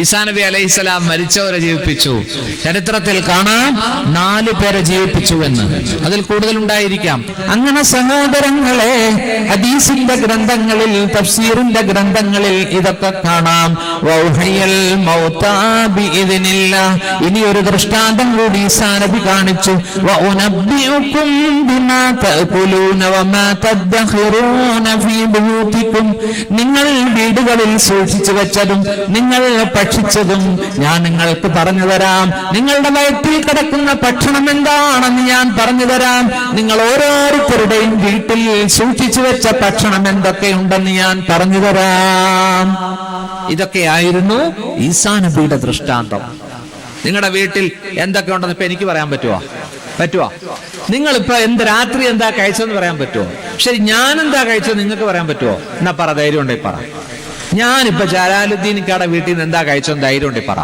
ഈസാ നബി അലൈഹിസ്സലാം മരിച്ചവരെ ജീവിപ്പിച്ചു. ചരിത്രത്തിൽ കാണാം 4 പേരെ ജീവിപ്പിച്ചു എന്ന്, അതിൽ കൂടുതൽ ഉണ്ടായിരിക്കാം. അങ്ങനെ സഹോദരങ്ങളെ, ഹദീസിന്റെ ഗ്രന്ഥങ്ങളിൽ, തഫ്സീറിന്റെ ഗ്രന്ഥങ്ങളിൽ ഇതൊക്കെ കാണാം. ഇനി ഒരു ദൃഷ്ടാന്തം കൂടി ഈസാ നബി കാണിച്ചു. നിങ്ങൾ വീടുകളിൽ സൂക്ഷിച്ചു വെച്ചതും നിങ്ങൾ ഭക്ഷിച്ചതും ഞാൻ നിങ്ങൾക്ക് പറഞ്ഞു തരാം. നിങ്ങളുടെ വയറ്റിൽ കിടക്കുന്ന ഭക്ഷണം എന്താണെന്ന് ഞാൻ പറഞ്ഞു തരാം. നിങ്ങൾ ഓരോരുത്തരുടെയും വീട്ടിൽ സൂക്ഷിച്ചു വെച്ച ഭക്ഷണം എന്തൊക്കെയുണ്ടെന്ന് ഞാൻ പറഞ്ഞു തരാം. ഇതൊക്കെയായിരുന്നു ഈസാ നബിയുടെ ദൃഷ്ടാന്തം. നിങ്ങളുടെ വീട്ടിൽ എന്തൊക്കെ ഉണ്ടെന്ന് ഇപ്പൊ എനിക്ക് പറയാൻ പറ്റുമോ? നിങ്ങളിപ്പോ രാത്രി എന്താ കഴിച്ചതെന്ന് പറയാൻ പറ്റുമോ? ശരി, ഞാൻ എന്താ കഴിച്ചത് നിങ്ങൾക്ക് പറയാൻ പറ്റുമോ? എന്നാ പറ, ധൈര്യം ഉണ്ടെങ്കിൽ പറ. ഞാനിപ്പോ ജലാലുദ്ദീനിക്കാടെ വീട്ടിൽ നിന്ന് എന്താ കഴിച്ചതെന്ന് ധൈര്യം ഉണ്ടെങ്കിൽ പറ.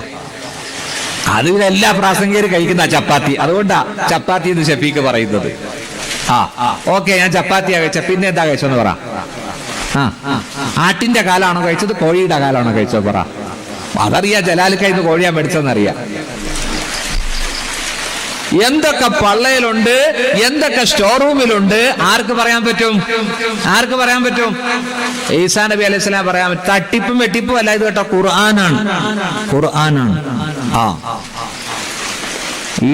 അതിലെല്ലാ പ്രാസംഗികരും കഴിക്കുന്ന ചപ്പാത്തി, അതുകൊണ്ടാ ചപ്പാത്തി എന്ന് ഷഫീഖ് പറയുന്നത്. ഓക്കെ, ഞാൻ ചപ്പാത്തിയാ കഴിച്ച. പിന്നെ എന്താ കഴിച്ചെന്ന് പറ. ആട്ടിന്റെ കാലാണോ കഴിച്ചത്, കോഴിയുടെ കാലാണോ കഴിച്ചത് പറ. അതറിയാ, ജലാലിക്കയിന്ന് കോഴിയാ മേടിച്ചെന്നറിയാം. എന്തൊക്കെ പള്ളയിലുണ്ട്, എന്തൊക്കെ സ്റ്റോർ റൂമിലുണ്ട്, ആർക്ക് പറയാൻ പറ്റും? ഈസാ നബി അലൈഹി സ്വലാം പറയാൻ പറ്റും. തട്ടിപ്പും വെട്ടിപ്പും അല്ല ഇത് കേട്ടോ, ഖുർആനാണ്.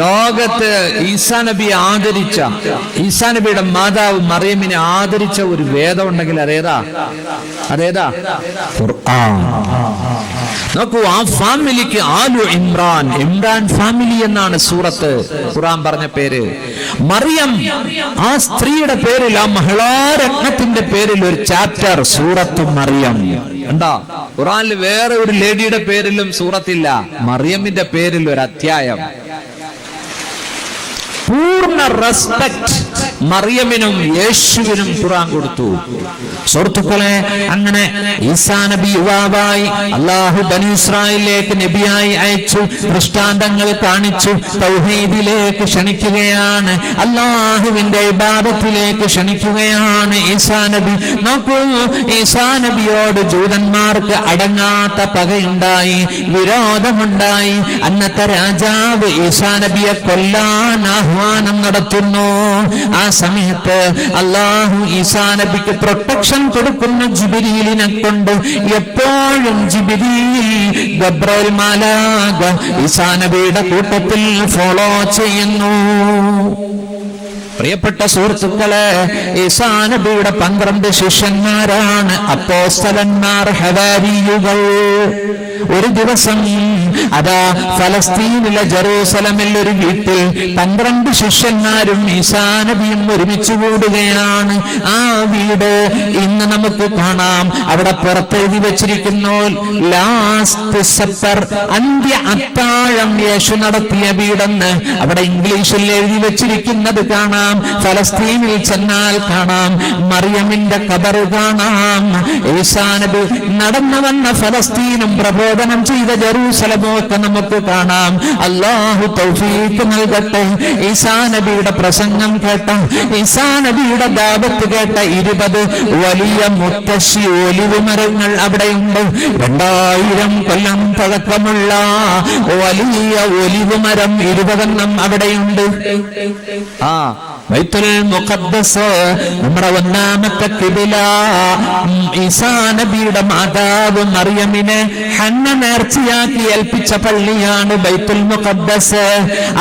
ലോകത്ത് ഈസാ നബിയെ ആദരിച്ച, ഈസാ നബിയുടെ മാതാവ് മറിയമിനെ ആദരിച്ച ഒരു വേദം ഉണ്ടെങ്കിൽ അതേതാ? ഖുർആൻ. നോക്കൂ, ആ ഫാമിലിക്ക് ആലു ഇമ്രാൻ ഫാമിലി എന്നാണ് സൂറത്ത് ഖുർആൻ പറഞ്ഞ പേര്. മറിയം, ആ സ്ത്രീയുടെ പേരിൽ, ആ മഹിളാരത്നത്തിന്റെ പേരിൽ ഒരു ചാപ്റ്റർ സൂറത്ത് മറിയം. എന്താ ഖുർആനിൽ വേറെ ഒരു ലേഡിയുടെ പേരിലും സൂറത്തില്ല, മറിയമിന്റെ പേരിൽ ഒരു അധ്യായം. പൂർണ്ണ റെസ്പെക്ട് മറിയമിനും യേശുവിനും ഖുർആൻ കൊടുത്തു. സുഹൃത്തുക്കളെ, അങ്ങനെ ഈസാ നബി യുവാവായി അല്ലാഹു ബനി ഇസ്രായേലിലേക്ക് നബിയായി അയച്ചു, ദൃഷ്ടാന്തങ്ങൾ കാണിച്ചു, തൗഹീദിലേക്ക് ക്ഷണിക്കുകയാണ്, അല്ലാഹുവിന്റെ ഇബാദത്തിലേക്ക് ക്ഷണിക്കുകയാണ് ഈസാ നബി. നോക്കൂ, ഈസാ നബിയോട് ജൂതന്മാർക്ക് അടങ്ങാത്ത പകയുണ്ടായി, വിരോധമുണ്ടായി. അന്നത്തെ രാജാവ് ഈസാ നബിയെ കൊല്ലാൻ ആഹ്വാനം നടത്തുന്നു. ആ സമയത്ത് അല്ലാഹു ഈസാ നബിക്ക് പ്രൊട്ടക്ഷൻ കൊടുക്കുന്ന ജിബ്രീലിനെ കൊണ്ട് എപ്പോഴും ഗബ്രയേൽ മാലാഖ ഈസാ നബിയുടെ കൂട്ടത്തിൽ ഫോളോ ചെയ്യുന്നു. പ്രിയപ്പെട്ട സുഹൃത്തുക്കളെ, ഈസാ നബിയുടെ 12 ശിഷ്യന്മാരാണ് അപ്പോസ്തലന്മാർ, ഹവാരിയുകൾ. ഒരു ദിവസം അതാ ഫലസ്തീനിലെ ജെറൂസലമിൽ ഒരു വീട്ടിൽ 12 ശിഷ്യന്മാരും ഈസാ നബിയും ഒരുമിച്ച് കൂടുകയാണ്. ആ വീട് ഇന്ന് നമുക്ക് കാണാം. അവിടെ പുറത്തെഴുതി വെച്ചിരിക്കുന്നു ലാസ്റ്റ് സപ്പർ, അന്ത്യ അത്താഴം യേശു നടത്തിയ വീടെന്ന്. അവിടെ ഇംഗ്ലീഷിൽ എഴുതി വെച്ചിരിക്കുന്നത് കാണാം. ഫലസ്തീനിൽ ചെന്നാൽ കാണാം, മറിയമിന്റെ ഖബർ കാണാം. ഈസാ നബി നടന്നു വന്ന ഫലസ്തീനും പ്രബോധനം ചെയ്ത ജെറൂസലമോ ഒക്കെ നമുക്ക് കാണാം. അല്ലാഹു തൗഫീഖ് നൽകട്ടെ. ഈസാ നബിയുടെ പ്രസംഗം കേട്ട, ഈസാ നബിയുടെ ദാവത്ത് കേട്ട 20 വലിയ മുത്തശ്ശി ഒലിവ് മരങ്ങൾ അവിടെയുണ്ട്. 2000 കൊല്ലം പഴക്കമുള്ള വലിയ ഒലിവ് മരം 20 അവിടെയുണ്ട്. ബൈത്തുൽ മുഖദ്ദസ്, നമ്മുടെ ഒന്നാമത്തെ ഖിബല. ഈസാ നബിയുടെ മാതാവ് മറിയമിനെ ഹന്ന നേർച്ചയാക്കി ഏൽപ്പിച്ച പള്ളിയാണ് ബൈത്തുൽ മുഖദ്ദസ്.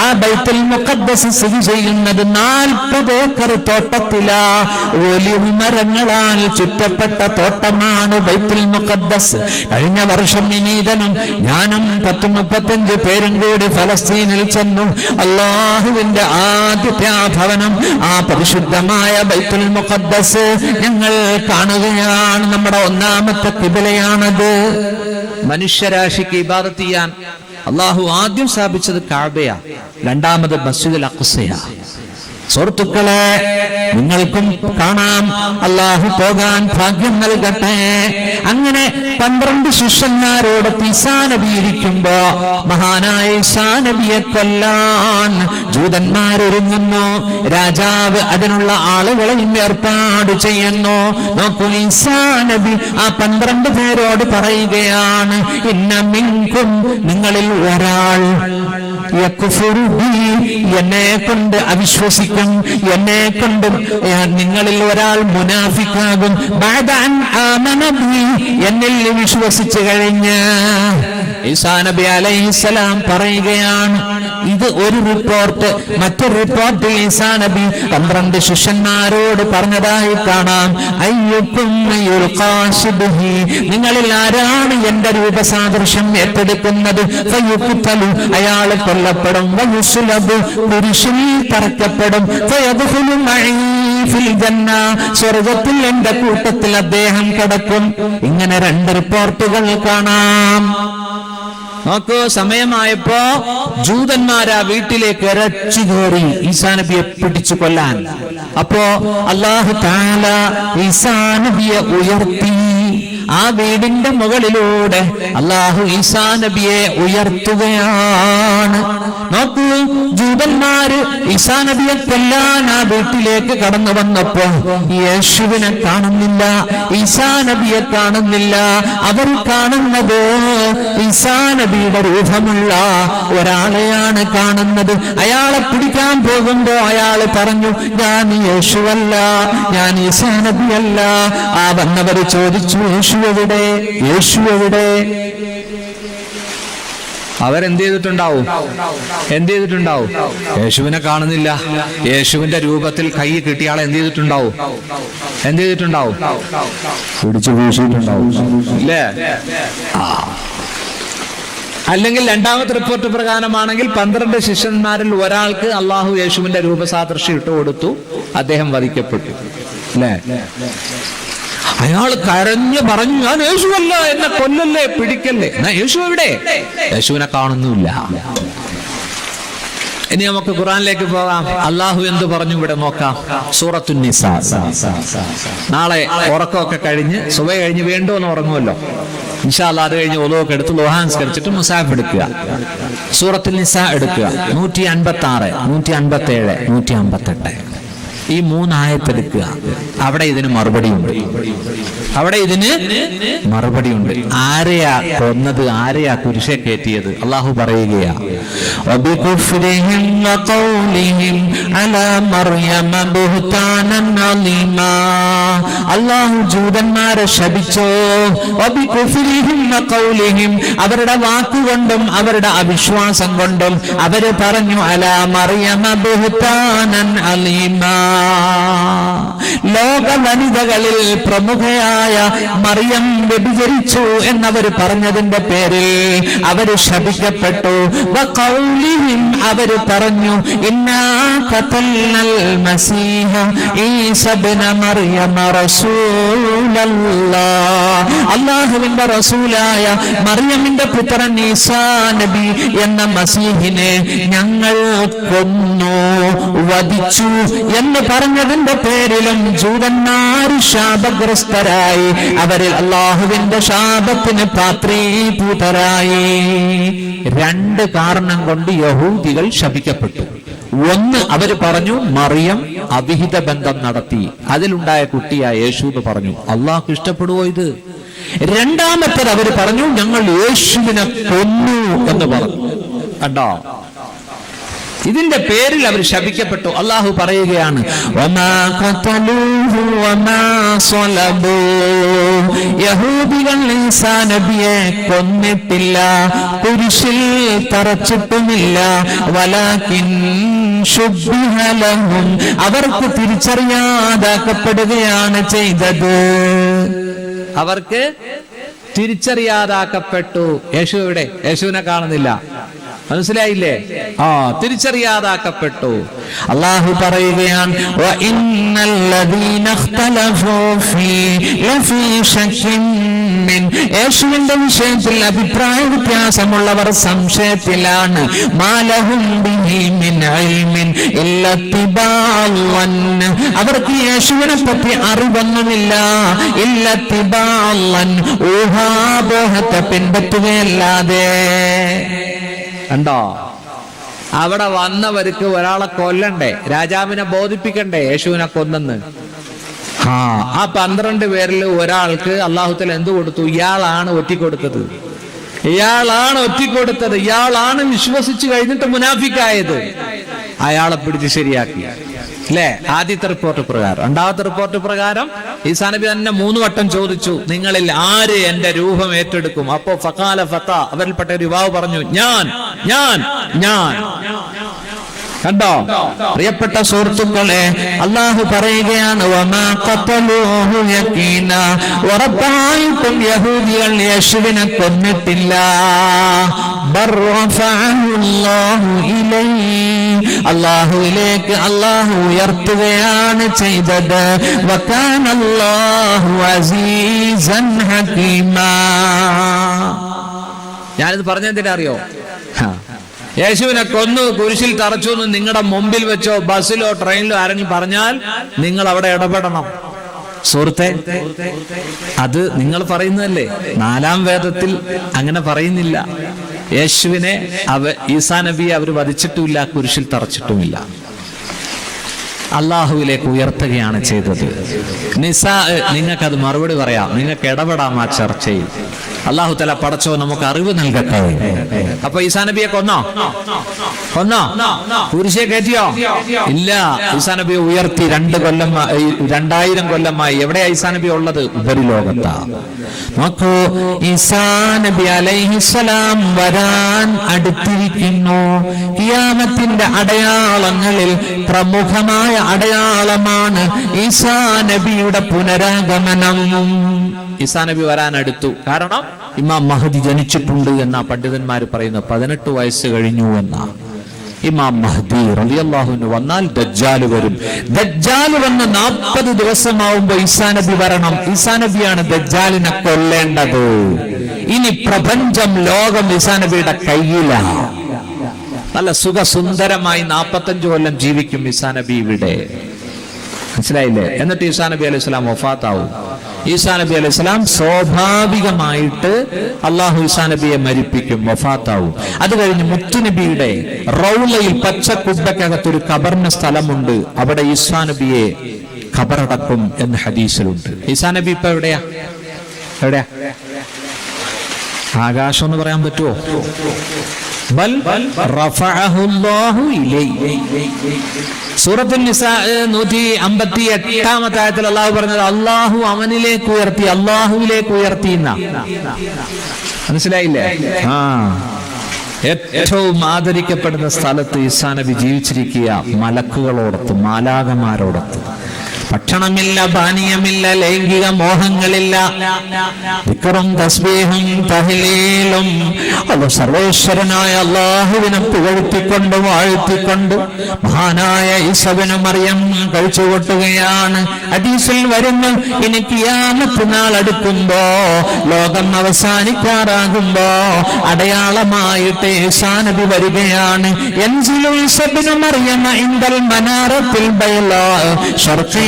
ആ ബൈത്തുൽ മുഖദ്ദസ് സ്ഥിതി ചെയ്യുന്നത് 40 ഏക്കർ തോട്ടത്തിലാ. ഒലിവ് മരങ്ങളാൽ ചുറ്റപ്പെട്ട തോട്ടമാണ് ബൈത്തുൽ മുഖദ്ദസ്. കഴിഞ്ഞ വർഷം വിനീതനും ഞാനും 10-35 പേരും കൂടി ഫലസ്തീനിൽ ചെന്നു. അല്ലാഹുവിന്റെ ആദ്യത്തെ ആ ഭവനം, ആ പരിശുദ്ധമായ ബൈത്തുൽ മുഖദ്ദസ് ഞങ്ങൾ കാണുകയാണ്. നമ്മുടെ ഒന്നാമത്തെ ഖിബലയാണത്. മനുഷ്യരാശിക്ക് ഇബാദത്ത് ചെയ്യാൻ അല്ലാഹു ആദ്യം സ്ഥാപിച്ചത് കഅബയാ, രണ്ടാമത് മസ്ജിദുൽ അഖ്സയാ. സുഹൃത്തുക്കളെ, നിങ്ങൾക്കും കാണാം, അള്ളാഹു പോകാൻ ഭാഗ്യം നൽകട്ടെ. അങ്ങനെ 12 ശിഷ്യന്മാരോട് ഈസാ നബി ഇരിക്കുമ്പോ മഹാനായ ഈസാ നബിയെ കൊല്ലാൻ ജൂതന്മാരൊരുങ്ങുന്നു. രാജാവ് അതിനുള്ള ആളുകളെയും ഏർപ്പാട് ചെയ്യുന്നു. നോക്കൂ, ഈസാ നബി ആ 12 പേരോട് പറയുകയാണ്, ഇന്ന മിൻകും, നിങ്ങളിൽ ഒരാൾ യക്ഫുറു ബി, എന്നെ കൊണ്ട് അവിശ്വസിക്കും, എന്നെ കൊണ്ട് നിങ്ങളിൽ ഒരാൾ മുനാഫിക്കാകും, ബഅദ അൻ ആമന ബി, എന്നിൽ വിശ്വസിച്ചു കഴിഞ്ഞ്. ഈസാ നബി അലൈഹിസ്സലാം പറയുകയാണ്. ഇത് ഒരു റിപ്പോർട്ട്. മറ്റൊരു റിപ്പോർട്ടിൽ ഈസാ നബി 12 ശിഷ്യന്മാരോട് പറഞ്ഞതായി കാണാം, അയ്യുക്കും യുൽഖാ ശിബ്ഹി, നിങ്ങളിൽ ആരാണ് എന്റെ രൂപസാദൃശ്യം ഏറ്റെടുക്കുന്നത്, ഫയുഖ്തലു, അയാൾ കൊല്ലപ്പെടും, വയുസ്ലബു, കുരിശിൽ തറക്കപ്പെടും, ഫയദ്ഖുലു മഈ ഫിൽ ജന്ന, സ്വർഗ്ഗത്തിൽ എന്റെ കൂട്ടത്തിൽ അദ്ദേഹം കിടക്കും. ഇങ്ങനെ 2 റിപ്പോർട്ടുകൾ കാണാം. നോക്കൂ, സമയമായപ്പോ ജൂതന്മാരാ വീട്ടിലേക്ക് ഇരച്ചു കയറി ഈസാ നബിയെ പിടിച്ചു കൊല്ലാൻ. അപ്പോ അല്ലാഹു തആല ഈസാ നബിയെ ഉയർത്തി. ആ വീടിന്റെ മുകളിലൂടെ അല്ലാഹു ഈസാ നബിയെ ഉയർത്തുകയാണ്. നോക്കൂ, ജൂതന്മാര് ഈസാ നബിയെ കൊല്ലാൻ ആ വീട്ടിലേക്ക് കടന്നു വന്നപ്പോ യേശുവിനെ കാണുന്നില്ല, ഈസാ നബിയെ കാണുന്നില്ല. അവർ കാണുന്നത് ഈസാ നബിയുടെ രൂപമുള്ള ഒരാളെയാണ് കാണുന്നത്. അയാളെ പിടിക്കാൻ പോകുമ്പോ അയാൾ പറഞ്ഞു, ഞാൻ യേശുവല്ല, ഞാൻ ഈസാ നബിയല്ല. ആ വന്നവർ ചോദിച്ചു, യേശു എവിടെ, യേശു എവിടെ? അവരെന്ത് ചെയ്തിട്ടുണ്ടാവും? യേശുവിനെ കാണുന്നില്ല. യേശുവിന്റെ രൂപത്തിൽ കൈ കിട്ടിയ ആളെ എന്ത് ചെയ്തിട്ടുണ്ടാവും? പിടിച്ചു വീശിയിട്ടുണ്ടാവും, അല്ലേ? അല്ലെങ്കിൽ രണ്ടാമത്തെ റിപ്പോർട്ട് പ്രകാരമാണെങ്കിൽ 12 ശിഷ്യന്മാരിൽ ഒരാൾക്ക് അള്ളാഹു യേശുവിന്റെ രൂപസാദൃശ്യം ഇട്ട് കൊടുത്തു, അദ്ദേഹം വധിക്കപ്പെട്ടു, അല്ലേ? അയാൾ കരഞ്ഞു പറഞ്ഞു, ഞാൻ യേശുവല്ല, എന്നെ കൊല്ലല്ലേ, പിടിക്കല്ലേ. എന്നാ യേശു എവിടെ? യേശുവിനെ കാണുന്നില്ല. ഇനി നമുക്ക് ഖുർആനിലേക്ക് പോകാം. അള്ളാഹു എന്ത് പറഞ്ഞു ഇവിടെ നോക്കാം. സൂറത്തുൻ നിസാ. നാളെ ഉറക്കമൊക്കെ കഴിഞ്ഞ് സുബഹി കഴിഞ്ഞ് വേണ്ടോന്ന് ഉറങ്ങുമല്ലോ, ഇൻഷാ അല്ലാഹ്. അത് കഴിഞ്ഞ് ഒലുവൊക്കെ എടുത്ത് ലുഹാൻസ്കരിച്ചിട്ട് മുസാഫ് എടുക്കുക, സൂറത്തുൽ നിസാ എടുക്കുക. 156, 157, 158 ഈ 3 ആയത്ത് എടുക്കുക. അവിടെ ഇതിന് മറുപടിയുണ്ട്. ആരെയാ കൊന്നത്, ആരെയാ കുരിശെ കയറ്റിയത്? അള്ളാഹു പറയുകയാ, അള്ളാഹു ജൂതന്മാരെ ശപിച്ചോ, അവരുടെ വാക്കുകൊണ്ടും അവരുടെ അവിശ്വാസം കൊണ്ടും അവര് പറഞ്ഞു, അലാ മറിയമ ബുഹ്താനൻ അലീമാ. ലോക വനിതകളിൽ പ്രമുഖയായ മറിയം വ്യഭിചരിച്ചു എന്നവർ പറഞ്ഞതിന്റെ പേരിൽ അവര് ശപിക്കപ്പെട്ടു. വഖൗലിഹിം, അവര് പറഞ്ഞു, ഇന്നാ ഖതൽനൽ മസീഹ ഈസ ഇബ്ന മറിയമ റസൂലല്ലാഹ്, അല്ലാഹുവിന്റെ റസൂലായ മറിയമിന്റെ പുത്രൻ ഈസാ നബി എന്ന മസീഹിനെ ഞങ്ങൾ കൊന്നു, വധിച്ചു എന്ന് പറഞ്ഞതിന്റെ പേരിലും ജൂതന്മാർ ശാപഗ്രസ്തരായി. അവരിൽ അള്ളാഹുവിന്റെ ശാപത്തിന് പാത്രീഭൂതരായി. 2 കാരണം കൊണ്ട് യഹൂദികൾ ശപിക്കപ്പെട്ടു. ഒന്ന്, അവര് പറഞ്ഞു മറിയം അവിഹിത ബന്ധം നടത്തി, അതിലുണ്ടായ കുട്ടിയായ യേശു എന്ന് പറഞ്ഞു. അള്ളാഹ്ക്ക് ഇഷ്ടപ്പെടുവോ ഇത്? രണ്ടാമത്തേത് അവര് പറഞ്ഞു, ഞങ്ങൾ യേശുവിനെ കൊന്നു എന്ന് പറഞ്ഞു. കണ്ടോ, ഇതിന്റെ പേരിൽ അവർ ശപിക്കപ്പെട്ടു. അള്ളാഹു പറയുകയാണ്, യഹൂദികൾ ഈസാ നബിയെ കൊന്നിട്ടില്ല, കുരിശിൽ തറച്ചിട്ടുമില്ല. വലാകിൻ ശുബ്ബിഹ ലഹും, അവർക്ക് തിരിച്ചറിയാതാക്കപ്പെടുകയാണ് ചെയ്തത്. അവർക്ക് തിരിച്ചറിയാതാക്കപ്പെട്ടു. യേശു എവിടെ? യേശുവിനെ കാണുന്നില്ല. മനസ്സിലായില്ലേ? തിരിച്ചറിയാതാക്കപ്പെട്ടു. അള്ളാഹു പറയുകയാണ്, റൈബിൻ. യേശുവിന്റെ വിഷയത്തിൽ അഭിപ്രായ വ്യത്യാസമുള്ളവർ സംശയത്തിലാണ്. മാലഹും ബിഹി മിൻ ഇൽമിൻ ഇല്ലാ ഇത്തിബാഅൻ. അവർക്ക് യേശുവിനെ പറ്റി അറിവൊന്നുമില്ല. ഇല്ലാ ഇത്തിബാഅൻ, ഊഹാപോഹത്തെ പിൻപറ്റുകയല്ലാതെ. കണ്ടോ, അവിടെ വന്നവർക്ക് ഒരാളെ കൊല്ലണ്ടേ, രാജാവിനെ ബോധിപ്പിക്കണ്ടേ യേശുവിനെ കൊന്നെന്ന്. ആ 12 പേരിൽ ഒരാൾക്ക് അല്ലാഹു തആല എന്ത് കൊടുത്തു? ഇയാളാണ് ഒറ്റിക്കൊടുത്തത്. ഇയാളാണ് വിശ്വസിച്ചു കഴിഞ്ഞിട്ട് മുനാഫിക്കായത്. അയാളെ പിടിച്ച് ശരിയാക്കി അല്ലേ? ആദ്യത്തെ റിപ്പോർട്ട് പ്രകാരം. രണ്ടാമത്തെ റിപ്പോർട്ട് പ്രകാരം ഈസാ നബി തന്നെ 3 വട്ടം ചോദിച്ചു, നിങ്ങളിൽ ആര് എന്റെ രൂപം ഏറ്റെടുക്കും? അപ്പോ ഫഖാല ഫത, അവരിൽപ്പെട്ട ഒരു യുവാവ് പറഞ്ഞു, ഞാൻ. കണ്ടോ പ്രിയപ്പെട്ട സുഹൃത്തുക്കളെ, അല്ലാഹു പറയുകയാണ്, വമാ ഖതലൂഹു യഖീന, ഉറപ്പായിട്ടും യഹൂദികൾ യേശുവിനെ കൊന്നിട്ടില്ല. അല്ലാഹുവിലേക്ക് അല്ലാഹു ഉയർത്തുകയാണ് ചെയ്തത്. വകാനല്ലാഹു അസീസൻ ഹകീമാ. ഞാനിത് പറഞ്ഞെന്തിനാ അറിയോ? യേശുവിനെ കൊന്നു കുരിശിൽ തറച്ചു എന്ന് നിങ്ങളുടെ മുമ്പിൽ വെച്ചോ ബസ്സിലോ ട്രെയിനിലോ ആരെങ്കിലും പറഞ്ഞാൽ നിങ്ങൾ അവിടെ ഇടപെടണം സുഹൃത്തെ. അത് നിങ്ങൾ പറയുന്നതല്ലേ? 4-ാം വേദത്തിൽ അങ്ങനെ പറയുന്നില്ല. യേശുവിനെ ഈസാ നബിയെ അവർ വധിച്ചിട്ടുമില്ല, കുരിശിൽ തറച്ചിട്ടുമില്ല. അള്ളാഹുവിലേക്ക് ഉയർത്തുകയാണ് ചെയ്തത്. നിസാ, നിങ്ങൾക്കത് മറുപടി പറയാം, നിങ്ങൾക്ക് ഇടപെടാം ആ ചർച്ചയിൽ. അല്ലാഹു തആല പടച്ചോ നമുക്ക് അറിവ് നൽകട്ടെ. അപ്പൊ ഈസാ നബിയെ കൊന്നോ? കുരിശിയെ കയറ്റിയോ? ഇല്ല. ഈസാ നബിയെ ഉയർത്തി 2000 കൊല്ലമായി. എവിടെയാ ഈസാ നബി ഉള്ളത്? ഉപരിലോകത്താ. നോക്കൂ, ഈസാ നബി അലൈഹിസ്സലാം വരാൻ അടുത്തിരിക്കുന്നു. ഖിയാമത്തിന്റെ അടയാളങ്ങളിൽ പ്രമുഖമായ അടയാളമാണ് ഈസാ നബിയുടെ പുനരാഗമനം. ഈസാ നബി വരാൻ അടുത്തു. കാരണം ഇമാം മഹദി ജനിച്ചിട്ടുണ്ട് എന്നാ പണ്ഡിതന്മാർ പറയുന്നു. 18 വയസ്സ് കഴിഞ്ഞു എന്നാ. ഇമാം മഹദി റളിയല്ലാഹു അൻഹു വന്നാൽ ദജ്ജാൽ വരും. ദജ്ജാൽ വന്ന് 40 ദിവസമാവുമ്പോ ഈസാ നബി വരണം. ഈസാ നബിയാണ് ദജ്ജാലിനെ കൊല്ലേണ്ടത്. ഇനി പ്രപഞ്ചം, ലോകം ഈസാ നബിയുടെ കയ്യിലാണ്. നല്ല സുഖസുന്ദരമായി 45 കൊല്ലം ജീവിക്കും ഈസാ നബി ഇവിടെ. മനസ്സിലായില്ലേ? എന്നിട്ട് ഈസാ നബി അലൈഹി സ്വലാം വഫാത്താവും. ഈസാ നബി അലൈഹി സ്വലാം സ്വാഭാവികമായിട്ട് അള്ളാഹു ഈസാ നബിയെ മരിപ്പിക്കും, വഫാത്താവും. അത് കഴിഞ്ഞ് മുത്തുനബിയുടെ റൗളയിൽ പച്ചക്കുബ്ബക്കകത്തൊരു ഖബറിന്റെ സ്ഥലമുണ്ട്. അവിടെ ഈസാ നബിയെ ഖബറടക്കും എന്ന് ഹദീസിലുണ്ട്. ഈസാ നബി ഇപ്പൊ എവിടെയാ? ആകാശം എന്ന് പറയാൻ പറ്റുമോ? ബൽ റഫഅഹു അല്ലാഹു ഇലൈഹി. സൂറത്തുൻ നിസാ 158-ാമത്തെ ആയത്തിൽ അല്ലാഹു പറഞ്ഞത് അല്ലാഹു അവനിലേക്ക് ഉയർത്തി, അല്ലാഹുവിലേക്ക് ഉയർത്തി എന്നാ. മനസ്സിലായില്ലേ? ഏറ്റവും ആദരിക്കപ്പെടുന്ന സ്ഥലത്ത് ഈസാ നബി ജീവിച്ചിരിക്കുക, മലക്കുകളോടൊത്ത്, മാലാഖമാരോടൊത്ത്. ഭക്ഷണമില്ല, പാനീയമില്ല, ലൈംഗിക മോഹങ്ങളില്ല. ദിക്റും തസ്ബീഹും തഹ്ലീലും അത് സർവേശ്വരനായ അല്ലാഹുവിനെ പുകഴ്ത്തിക്കൊണ്ട് വാഴ്ത്തിക്കൊണ്ട് മഹാനായ ഈസാ ഇബ്നു മറിയം കഴിച്ചുകൊട്ടുകയാണ്. ഹദീസിൽ വരുന്നു, ഇനി ഖിയാമത്ത് നാൾ അടുക്കുമ്പോ, ലോകം അവസാനിക്കാറാകുമ്പോ അടയാളമായിട്ട് ഈസാ നബി വരികയാണ്. യൻസിലു ഈസാ ഇബ്നു മറിയം ഇൻദൽ മനാറത്തിൽ ബൈളാ ശർഖി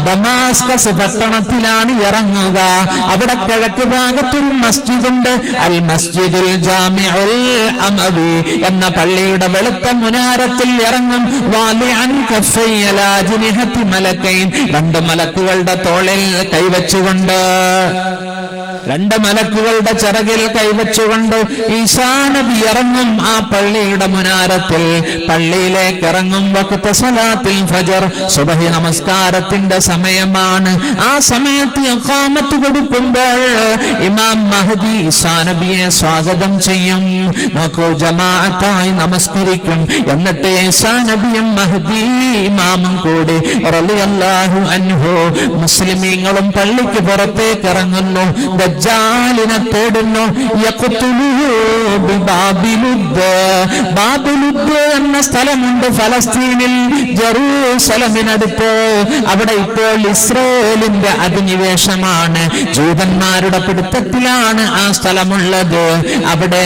ദമാസ്കസ് പട്ടണത്തിലാണ് ഇറങ്ങുക. അവിടെ കിഴക്ക് ഭാഗത്തൊരു മസ്ജിദുണ്ട്, അൽ മസ്ജിദുൽ ജാമിഉൽ അമവി എന്ന പള്ളിയുടെ വെളുത്ത മുനാരത്തിൽ ഇറങ്ങും. വാലിഅൻ കഫയ്യലാ ജിനിഹത്തി മലക്കൈൻ, 2 മലക്കുകളുടെ തോളിൽ കൈവച്ചുകൊണ്ട്, 2 മലക്കുകളുടെ ചിറകിൽ കൈവച്ചുകൊണ്ട് ഈസാ നബി ഇറങ്ങും ആ പള്ളിയുടെ മുനാരത്തിൽ. പള്ളിയിലേക്ക് ഇറങ്ങും വഖ്ത സ്വലാത്തിൽ ഫജ്ർ, സുബ്ഹി നമസ്കാരത്തിന്റെ സമയമാണ്. ആ സമയത്ത് ഇഖാമത്ത് കൊടുക്കുമ്പോൾ ഇമാം മഹദി ഈസാ നബിയെ സ്വാഗതം ചെയ്യും. നോക്കൂ, ജമാഅത്തായി നമസ്കരിക്കും. എന്നിട്ട് ഈസാ നബിയും മഹദി ഇമാമും കൂടി റളിയല്ലാഹു അൻഹു മുസ്ലിമീങ്ങളും പള്ളിക്ക് പുറത്തേക്ക് ഇറങ്ങുന്നു. ദജ്ജാലിനെ തേടുന്നു. ബാബിലുദ് എന്ന സ്ഥലമുണ്ട് ഫലസ്തീനിൽ, ജെറൂസലമിനടുത്ത്. അവിടെ ഇപ്പോൾ ഇസ്രായേലിന്റെ അധിനിവേശമാണ്, ജൂതന്മാരുടെ പിടുത്തത്തിലാണ് ആ സ്ഥലമുള്ളത്. അവിടെ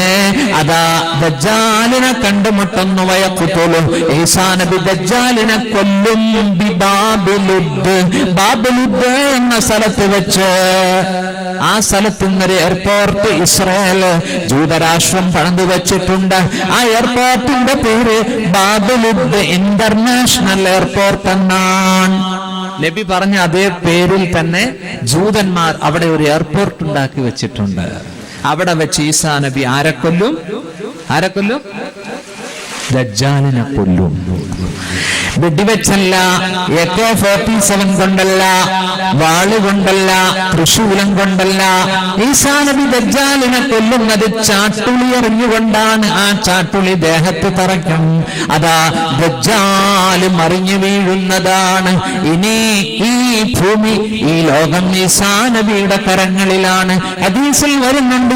അതാ ദജ്ജാലിനെ കണ്ടുമുട്ടുന്നു. വയഖ്തുലു, ഈസാ നബി ദജ്ജാലിനെ കൊല്ലും. ബാബിലുദ് എന്ന സ്ഥലത്ത് വെച്ച്. ആ സ്ഥലത്ത് നിന്നൊരു എയർപോർട്ട് ഇസ്രായേൽ ജൂതരാഷ്ട്രം പണിതു വെച്ചിട്ടുണ്ട്. ആ എയർപോർട്ടിന്റെ പേര് ബാബിലുദ് ഇന്റർനാഷണൽ എയർപോർട്ട് എന്നാണ്. നബി പറഞ്ഞ അതേ പേരിൽ തന്നെ ജൂതന്മാർ അവിടെ ഒരു എയർപോർട്ട് ഉണ്ടാക്കി വെച്ചിട്ടുണ്ട്. അവിടെ വെച്ച് ഈസാ നബി ആരെ കൊല്ലും? ദജ്ജാലിനെ കൊല്ലും. വെടിവെച്ചല്ല, AK-47 കൊണ്ടല്ല, വാളുകൊണ്ടല്ല, തൃശൂലം കൊണ്ടല്ല. ഈസാ നബി ദജ്ജാലിനെ കൊല്ലുന്നത് ചാട്ടുളി എറിഞ്ഞുകൊണ്ടാണ്. ആ ചാട്ടുളി ദേഹത്ത് തറയ്ക്കും. അതാ ദജ്ജാല് മറിഞ്ഞു വീഴുന്നതാണ്. ഇനി ഈ ഭൂമി, ഈ ലോകം ഈസാ നബിയുടെ കരങ്ങളിലാണ്. ഹദീസിൽ വരുന്നുണ്ട്,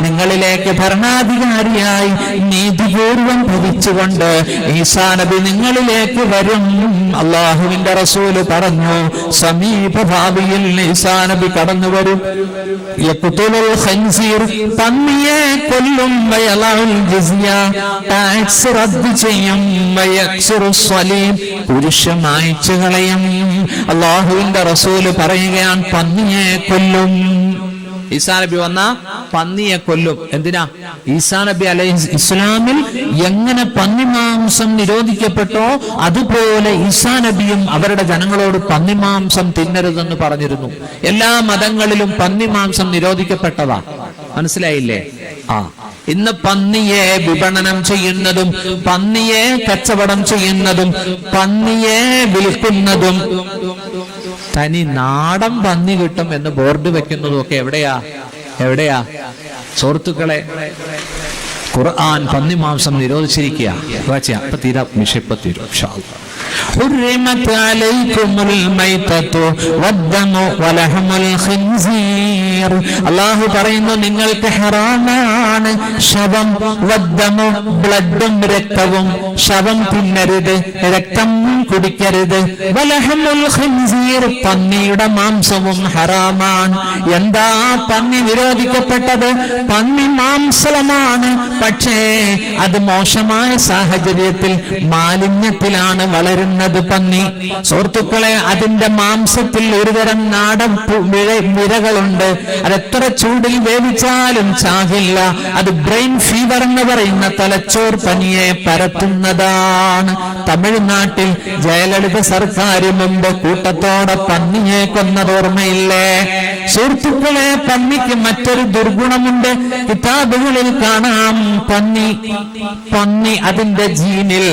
നിങ്ങളിലേക്ക് ഭരണാധികാരിയായി നീതിപൂർവം ഭവിച്ചുകൊണ്ട് ഈസാ നബി നിങ്ങളിലേക്ക് വരും. അള്ളാഹുവിന്റെ റസൂല് പറഞ്ഞു, സമീപ ഭാവിയിൽ ഈസാ നബി കടന്നു വരും. പന്നിയെ കൊല്ലും, ടാക്സ് റദ്ദ് ചെയ്യും, കുരിശ് മായ്ച്ചു കളയും. അള്ളാഹുവിന്റെ റസൂല് പറയുകയാണ്, പന്നിയെ കൊല്ലും. ഈസാ നബി വന്ന പന്നിയെ കൊല്ലും. എന്തിനാ? ഈസാ നബി ഇസ്ലാമിൽ എങ്ങനെ പന്നിമാംസം നിരോധിക്കപ്പെട്ടോ അതുപോലെ ഈസാ നബിയും അവരുടെ ജനങ്ങളോട് പന്നിമാംസം തിന്നരുതെന്ന് പറഞ്ഞിരുന്നു. എല്ലാ മതങ്ങളിലും പന്നിമാംസം നിരോധിക്കപ്പെട്ടതാ. മനസ്സിലായില്ലേ? ഇന്ന് പന്നിയെ വിപണനം ചെയ്യുന്നതും പന്നിയെ കച്ചവടം ചെയ്യുന്നതും പന്നിയെ വിൽക്കുന്നതും തനി നാടൻ പന്നി കിട്ടും എന്ന് ബോർഡ് വെക്കുന്നതും ഒക്കെ എവിടെയാ സുഹൃത്തുക്കളെ? ഖുർആൻ പന്നിമാംസം നിരോധിച്ചിരിക്കുക. അപ്പൊ തീരാ വിഷയപ്പത്തീരും. حرمت عليكم الميتة والدم ولحم الخنزير. അല്ലാഹു പറയുന്നു, നിങ്ങൾക്ക് ഹറാമാണ് ശവം, വദ്ദമു ബ്ലഡും രക്തവും. ശവം തിന്നരുത്, രക്തം കുടിക്കരുത്. വലഹമുൽ ഖിൻസീർ, പന്നിയുടെ മാംസവും ഹറാമാണ്. എന്താ പന്നി നിരോധിക്കപ്പെട്ടത്? പന്നി മാംസമാണ്. പക്ഷേ അത് മോശമായ സാഹചര്യത്തിൽ മാലിന്യത്തിലാണ് വളരുന്നത് പന്നി. സുഹൃത്തുക്കളെ, അതിന്റെ മാംസത്തിൽ ഒരുതരം നാടൻ വിരകളുണ്ട്. അതെത്ര ചൂടിൽ വേവിച്ചാലും ചാകില്ല. അത് ബ്രെയിൻ ഫീവർ എന്ന് പറയുന്ന തലച്ചോർ പനിയെ പരത്തുന്നതാണ്. തമിഴ്നാട്ടിൽ ജയലളിത സർക്കാർ മുമ്പ് കൂട്ടത്തോടെ പന്നിയെ കൊന്നത് ഓർമ്മയില്ലേ സുഹൃത്തുക്കളെ? പന്നിക്ക് മറ്റൊരു ദുർഗുണമുണ്ട്. കിതാബുകളിൽ കാണാം, പന്നി അതിന്റെ ജീനിൽ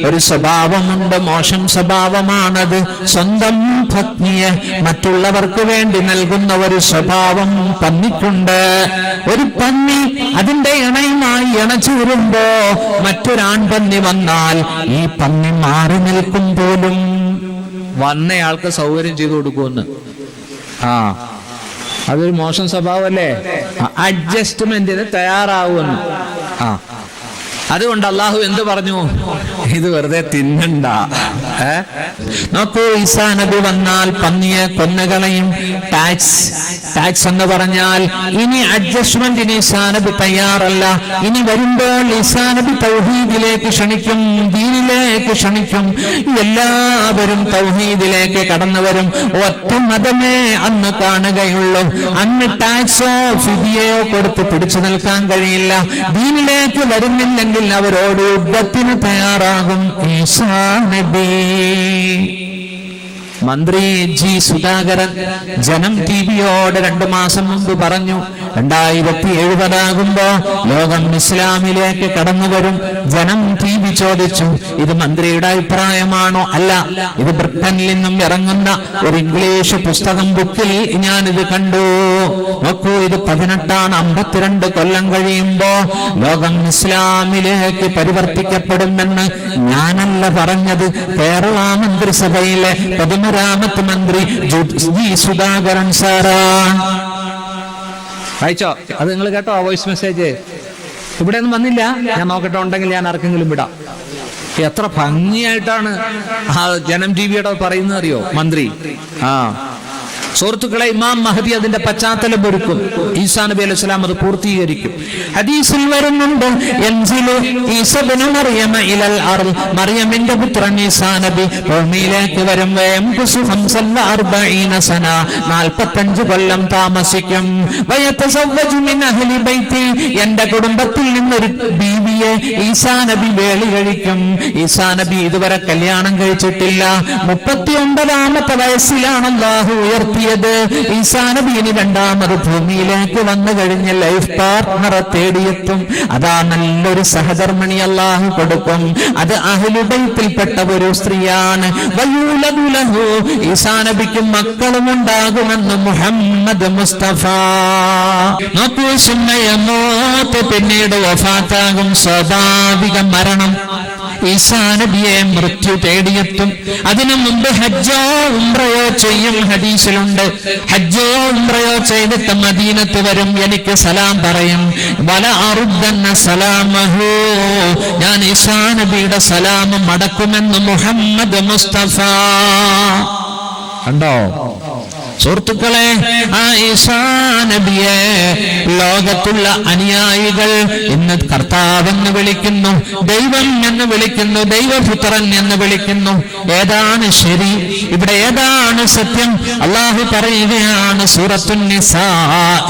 ഒരു സ്വഭാവമുണ്ട്, മോശം സ്വഭാവമാണത്. സ്വന്തം പത്നിയെ മറ്റുള്ളവർക്ക് വേണ്ടി നൽകുന്ന ഒരു സ്വഭാവം പന്നിക്കുണ്ട്. ഒരു പന്നി അതിന്റെ ഇണയുമായി ഇണചൂരുമ്പോ മറ്റൊരാൺപന്നി വന്നാൽ ഈ പന്നി മാറി നിൽക്കും പോലും. വന്നയാൾക്ക് സൗകര്യം ചെയ്തു കൊടുക്കുമെന്ന്. അതൊരു മോശം സ്വഭാവമല്ലേ? അഡ്ജസ്റ്റ്മെന്റിന് തയ്യാറാവുമെന്ന്. അതുകൊണ്ട് അള്ളാഹു എന്ത് പറഞ്ഞു? ഇത് വെറുതെ തിന്നണ്ട. നോക്കൂ, ഈസാ നബി വന്നാൽ പന്നിയെ കൊന്നുകളയും. ടാക്സ് എന്ന് പറഞ്ഞാൽ ഇനി അഡ്ജസ്റ്റ്മെന്റിന് ഈസാ നബി തയ്യാറല്ല. ഇനി വരുമ്പോൾ ഈസാ നബി തൗഹീദിലേക്ക് ക്ഷണിക്കും, ദീനിലേക്ക് ക്ഷണിക്കും. എല്ലാവരും തൗഹീദിലേക്ക് കടന്നു വരും. ഒറ്റ മതമേ അന്ന് കാണുകയുള്ളൂ. അന്ന് ടാക്സോ ഫിദിയയോ കൊടുത്ത് പിടിച്ചു നിൽക്കാൻ കഴിയില്ല. ദീനിലേക്ക് വരുന്നില്ലെങ്കിൽ അവരോട് യുദ്ധത്തിന് തയ്യാറാകും ഈസാ നബി. മന്ത്രി ജി സുധാകരൻ ജനം ടിവിയോട് 2 മാസം മുമ്പ് പറഞ്ഞു, 2070 ലോകം ഇസ്ലാമിലേക്ക് കടന്നു വരും. ജനം ടിവി ചോദിച്ചു, ഇത് മന്ത്രിയുടെ അഭിപ്രായമാണോ? അല്ല, ഇത് ബ്രിട്ടനിൽ നിന്നും ഇറങ്ങുന്ന ഒരു ഇംഗ്ലീഷ് പുസ്തകം ബുക്കിൽ ഞാനിത് കണ്ടു. നോക്കൂ, ഇത് 18 52 കൊല്ലം കഴിയുമ്പോ ലോകം ഇസ്ലാമിലേക്ക് പരിവർത്തിക്കപ്പെടുമെന്ന് ഞാനല്ല പറഞ്ഞത്. കേരള മന്ത്രിസഭയിലെ പൊതുമരാമത്ത് മന്ത്രി ജി സുധാകരൻ സാറാണ്. അയച്ചോ, അത് നിങ്ങൾ കേട്ടോ ആ വോയിസ് മെസ്സേജ്? ഇവിടെ ഒന്നും വന്നില്ല, ഞാൻ നോക്കട്ടെ, ഉണ്ടെങ്കിൽ ഞാൻ ആർക്കെങ്കിലും വിടാം. എത്ര ഭംഗിയായിട്ടാണ് ആ ജനം ടിവിയുടെ പറയുന്നത് അറിയോ മന്ത്രി. സുഹൃത്തുക്കളെ, ഇമാം മഹദി അതിന്റെ പശ്ചാത്തലം ഒരുക്കും. ഈസാ നബി അലൈഹി സ്വലാം അത് പൂർത്തീകരിക്കും. ഹദീസിൽ വരുന്നുണ്ട്, മറിയമിന്റെ പുത്രൻ ഈസാ നബി ഭൂമിയിലേക്ക് വരും. 45 കൊല്ലം താമസിക്കും. എന്റെ കുടുംബത്തിൽ നിന്നൊരു ബീവിയെ ഈസാ നബി വേളി കഴിക്കും. ഈസാ നബി ഇതുവരെ കല്യാണം കഴിച്ചിട്ടില്ല. 39ാമത്തെ വയസ്സിലാണ് അല്ലാഹു ഉയർത്തിയത്. ഈസാ നബിയിന് രണ്ടാമത് ഭൂമിയിലേക്ക് വന്നു കഴിഞ്ഞ് ലൈഫ് പാർട്ട്ണറെ തേടിയെത്തും. അതാ നല്ലൊരു സഹധർമ്മിണി അല്ലാഹു കൊടുക്കും. അത് അഹ്ലുൽ ബൈത്തിൽപ്പെട്ട ഒരു സ്ത്രീയാണ്. വയൂലദു ലഹു, ഈസാ നബിക്ക് മക്കളും ഉണ്ടാകുമെന്ന് മുഹമ്മദ് മുസ്തഫ. നോക്കൂ, സുന്നയമോത്ത്, പിന്നീട് വഫാത്താകും, സ്വാഭാവിക മരണം. ഈസാ നബിയെ മൃത്യു തേടിയെത്തും. അതിനു മുമ്പ് ഹജ്ജോ ഉംറയോ ചെയ്യും. ഹദീസിലുണ്ട്, ഹജ്ജോ ഉംറയോ ചെയ്തിട്ട് മദീനത്ത് വരും, എനിക്ക് സലാം പറയും. വല അറുദ്ദന്ന സലാമഹു, ഞാൻ ഈസാ നബിയുടെ സലാം മടക്കുമെന്ന് മുഹമ്മദ് മുസ്തഫ. കണ്ടോ സുഹൃത്തുക്കളെ, ആ ഈസാ നബിയെ ലോകത്തുള്ള അനുയായികൾ ഇന്ന് കർത്താവെന്ന് വിളിക്കുന്നു, ദൈവം എന്ന് വിളിക്കുന്നു, ദൈവപുത്രൻ എന്ന് വിളിക്കുന്നു. ഏതാണ് ശരി? ഇവിടെ ഏതാണ് സത്യം? അല്ലാഹു പറയുകയാണ് സൂറത്തുൻ നിസാ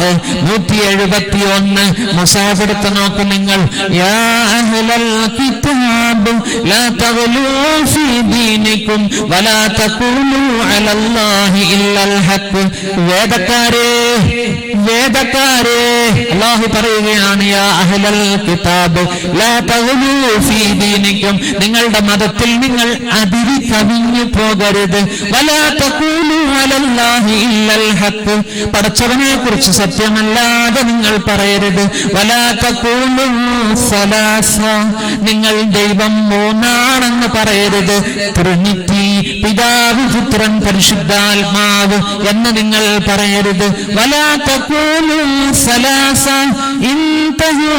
171. മുസാഫ് എടുത്ത് നോക്കൂ നിങ്ങൾ. യാ അഹ്ലൽ കിതാബ് ലാ തഗ്ലൂ ഫീ ദീനികും വലാ തഖൂലൂ അലല്ലാഹി ഇല്ലൽ ഹഖ്. വേദക്കാരെ, വേദക്കാരെ, അല്ലാഹു പറയുകയാണ്, യാ അഹ്ലൽ കിതാബ് ലാ തഗ്ലൂ ഫീ ദീനികും, നിങ്ങളുടെ മതത്തിൽ നിങ്ങൾ അതിരി കവിഞ്ഞു പോകരുത്. വലാ തഖൂലൂ അലല്ലാഹി ഇല്ലൽ ഹഖ്, പടച്ചവനെ കുറിച്ച് സത്യമല്ലാതെ നിങ്ങൾ പറയരുത്. വലാ തഖൂലൂ സലാസ, നിങ്ങൾ ദൈവം മൂന്നാണെന്ന് പറയരുത്. ട്രിനിറ്റി, പിതാവ് പുത്രൻ പരിശുദ്ധാത്മാവ് എന്ന് നിങ്ങൾ പറയരുത്. വലാ തഖൂലൂ സലാസ ഇൻതഹൂ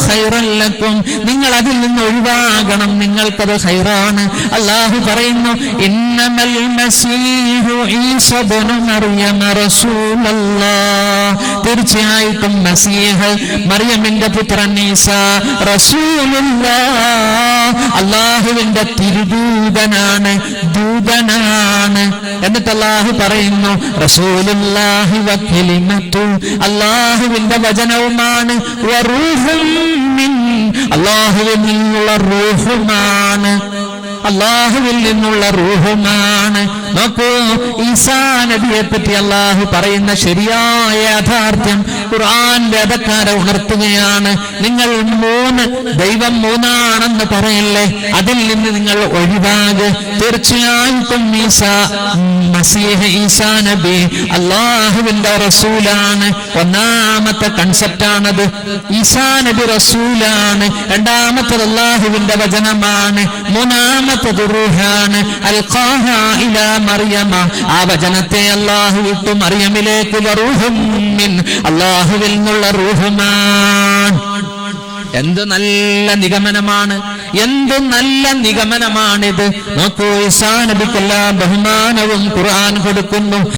ഖൈറൻ ലക്കും, നിങ്ങൾ അതിൽ നിന്ന് ഒഴിവാകണം, നിങ്ങൾക്കത് ഖൈറാണ്. അല്ലാഹു പറയുന്നു, ഇന്നമൽ മസീഹു ഈസ ഇബ്നു മറിയം റസൂലുള്ളാഹ്, തീർച്ചയായിട്ടും മസീഹ് മറിയമിന്റെ പുത്രൻ ഈസ റസൂലുള്ളാഹ്, അല്ലാഹുവിന്റെ തിരുദൂതനാണ്, ദൂതനാണ്. എന്നിട്ട് അല്ലാഹു പറയുന്നു, റസൂലുള്ളാഹി വ കലിമത്തു, അല്ലാഹുവിന്റെ വചനവുമാണ്. വറൂഹും മിൻ, അല്ലാഹുവിൽ നിന്നുള്ള റൂഹുമാണ്, അല്ലാഹുവിൽ നിന്നുള്ള റൂഹുമാണ്. നോക്കൂ, ഈസാ നബിയെ പറ്റി അല്ലാഹു പറയുന്ന ശരിയായ യാഥാർത്ഥ്യം ഖുർആൻ വേദക്കാരെ ഉണർത്തുകയാണ്. നിങ്ങൾ ദൈവം മൂന്നാണെന്ന് പറയല്ലേ, അതിൽ നിന്ന് നിങ്ങൾ ഒഴിവാകെ. തീർച്ചയായിട്ടും മസീഹ് ഈസാ നബി അല്ലാഹുവിന്റെ റസൂലാണ്. ഒന്നാമത്തെ കൺസെപ്റ്റാണത്. ഈസാ നബി റസൂലാണ്. രണ്ടാമത്തത് അല്ലാഹുവിന്റെ വചനമാണ്. മൂന്നാമത്തത് റൂഹാണ്. അൽഖാഹാ ഇലാ മറിയമ, ആ വചനത്തെ അല്ലാഹു വിട്ടു മറിയമിലേക്ക്. റൂഹും മിൻ, അല്ലാഹുവിൽ നിന്നുള്ള റൂഹുമാണ്. എന്ത് നല്ല നിഗമനമാണ്, എന്ത് നല്ല നിഗമനമാണിത്. നോക്കൂ, ഈസാ നബിക്കെല്ലാം ബഹുമാനവും ഖുർആൻ കൊടുക്കുന്നു.